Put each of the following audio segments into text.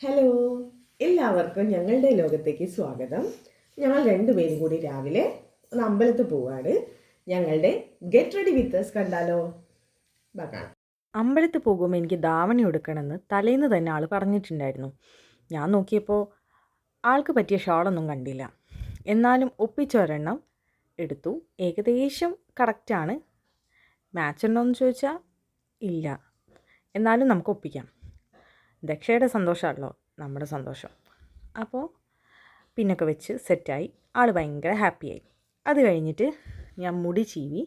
Hello, എല്ലാവർക്കും ഞങ്ങളുടെ ലോകത്തേക്ക് സ്വാഗതം. ഞങ്ങൾ രണ്ടുപേരും കൂടി രാവിലെ ഒന്ന് അമ്പലത്തിൽ പോവാണ്. ഞങ്ങളുടെ ഗെറ്റ് റെഡി വിത്ത് us കണ്ടാലോ? കാണാം. അമ്പലത്തിൽ പോകുമ്പോൾ എനിക്ക് ധാവണി എടുക്കണമെന്ന് തലേന്ന് തന്നെ ആൾ പറഞ്ഞിട്ടുണ്ടായിരുന്നു. ഞാൻ നോക്കിയപ്പോൾ ആൾക്ക് പറ്റിയ ഷോളൊന്നും കണ്ടില്ല. എന്നാലും ഒപ്പിച്ചൊരെണ്ണം എടുത്തു. ഏകദേശം കറക്റ്റാണ്. മാച്ച് ഉണ്ടോയെന്ന് ചോദിച്ചാൽ ഇല്ല. എന്നാലും നമുക്ക് ഒപ്പിക്കാം. ദക്ഷയുടെ സന്തോഷമാണല്ലോ നമ്മുടെ സന്തോഷം. അപ്പോൾ പിന്നൊക്കെ വെച്ച് സെറ്റായി. ആൾ ഭയങ്കര ഹാപ്പിയായി. അത് കഴിഞ്ഞിട്ട് ഞാൻ മുടി ചീവി.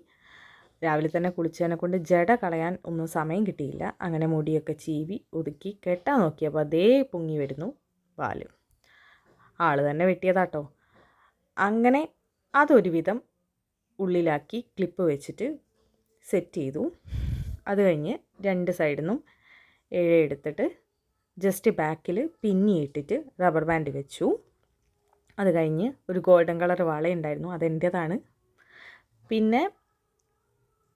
രാവിലെ തന്നെ കുളിച്ചതിനെ കൊണ്ട് ജട കളയാൻ ഒന്നും സമയം കിട്ടിയില്ല. അങ്ങനെ മുടിയൊക്കെ ചീവി ഒതുക്കി കെട്ടാൻ നോക്കിയപ്പോൾ അതേ പൊങ്ങി വരുന്നു പാല്. ആൾ തന്നെ വെട്ടിയതാട്ടോ. അങ്ങനെ അതൊരുവിധം ഉള്ളിലാക്കി ക്ലിപ്പ് വെച്ചിട്ട് സെറ്റ് ചെയ്തു. അത് കഴിഞ്ഞ് രണ്ട് സൈഡിൽ നിന്നും എടുത്തിട്ട് ജസ്റ്റ് ബാക്കിൽ പിന്നിയിട്ടിട്ട് റബ്ബർ ബാൻഡ് വെച്ചു. അത് കഴിഞ്ഞ് ഒരു ഗോൾഡൻ കളർ വളയുണ്ടായിരുന്നു, അതെൻ്റേതാണ്. പിന്നെ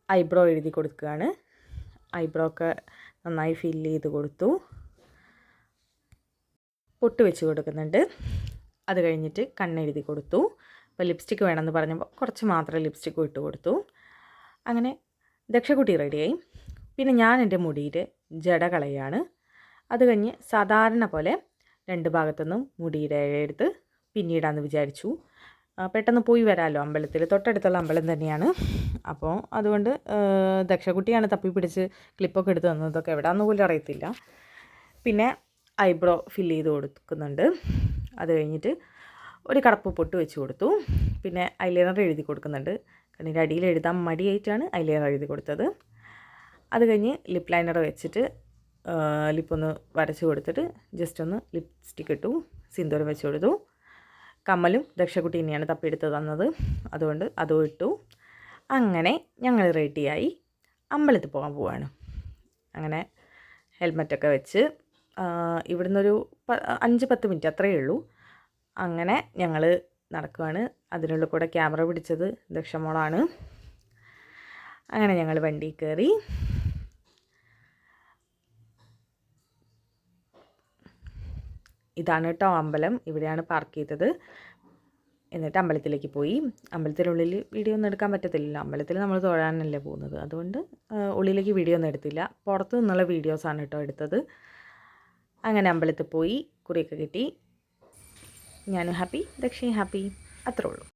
ഐബ്രോ എഴുതി കൊടുക്കുകയാണ്. ഐബ്രോ ഒക്കെ നന്നായി ഫില്ല് ചെയ്ത് കൊടുത്തു. പൊട്ട് വെച്ച് കൊടുക്കുന്നുണ്ട്. അത് കഴിഞ്ഞിട്ട് കണ്ണെഴുതി കൊടുത്തു. അപ്പോൾ ലിപ്സ്റ്റിക്ക് വേണമെന്ന് പറഞ്ഞപ്പോൾ കുറച്ച് മാത്രം ലിപ്സ്റ്റിക്ക് ഇട്ട് കൊടുത്തു. അങ്ങനെ ദക്ഷക്കുട്ടി റെഡിയായി. പിന്നെ ഞാൻ എൻ്റെ മുടിയിൽ ജട കളയാണ്. അത് കഴിഞ്ഞ് സാധാരണ പോലെ രണ്ട് ഭാഗത്തുനിന്നും മുടിയുടെ എടുത്ത് പിന്നീടാന്ന് വിചാരിച്ചു. പെട്ടെന്ന് പോയി വരാമല്ലോ, അമ്പലത്തിൽ തൊട്ടടുത്തുള്ള അമ്പലം തന്നെയാണ്. അപ്പോൾ അതുകൊണ്ട് ദക്ഷക്കുട്ടിയാണ് തപ്പി പിടിച്ച് ക്ലിപ്പൊക്കെ എടുത്ത് തന്നതൊക്കെ എവിടെയാണെന്ന് പോലും അറിയത്തില്ല. പിന്നെ ഐബ്രോ ഫില്ല് ചെയ്ത് കൊടുക്കുന്നുണ്ട്. അത് കഴിഞ്ഞിട്ട് ഒരു കറുപ്പ് പൊട്ട് വെച്ച് കൊടുത്തു. പിന്നെ ഐലൈനർ എഴുതി കൊടുക്കുന്നുണ്ട്. കണ്ണിൻ്റെ അടിയിൽ എഴുതാൻ മടിയായിട്ടാണ് ഐലൈനർ എഴുതി കൊടുത്തത്. അത് കഴിഞ്ഞ് ലിപ്പ് ലൈനർ വെച്ചിട്ട് ലിപ്പൊന്ന് വരച്ച് കൊടുത്തിട്ട് ജസ്റ്റ് ഒന്ന് ലിപ്സ്റ്റിക്ക് ഇട്ടു. സിന്ദൂരം വെച്ച് കൊടുത്തു. കമ്മലും ദക്ഷക്കുട്ടി തന്നെയാണ് തപ്പിയെടുത്ത് തന്നത്, അതുകൊണ്ട് അതും ഇട്ടു. അങ്ങനെ ഞങ്ങൾ റെഡിയായി അമ്പലത്തിൽ പോകാൻ പോവാണ്. അങ്ങനെ ഹെൽമറ്റൊക്കെ വെച്ച് ഇവിടുന്നൊരു 5-10 മിനിറ്റ് അത്രയേ ഉള്ളൂ. അങ്ങനെ ഞങ്ങൾ നടക്കുകയാണ്. അതിനുള്ളിൽ കൂടെ ക്യാമറ പിടിച്ചത് ദക്ഷമോളാണ്. അങ്ങനെ ഞങ്ങൾ വണ്ടിയിൽ കയറി. ഇതാണ് കേട്ടോ അമ്പലം. ഇവിടെയാണ് പാർക്ക് ചെയ്തത്. എന്നിട്ട് അമ്പലത്തിലേക്ക് പോയി. അമ്പലത്തിനുള്ളിൽ വീഡിയോ ഒന്നും എടുക്കാൻ പറ്റത്തില്ലല്ലോ, അമ്പലത്തിൽ നമ്മൾ തൊഴാനല്ലേ പോകുന്നത്. അതുകൊണ്ട് ഉള്ളിലേക്ക് വീഡിയോ ഒന്നും എടുത്തില്ല. പുറത്തു നിന്നുള്ള വീഡിയോസാണ് കേട്ടോ എടുത്തത്. അങ്ങനെ അമ്പലത്തിൽ പോയി കുറിയൊക്കെ കിട്ടി. ഞാനും ഹാപ്പി, ദക്ഷയും ഹാപ്പി. അത്രേ ഉള്ളൂ.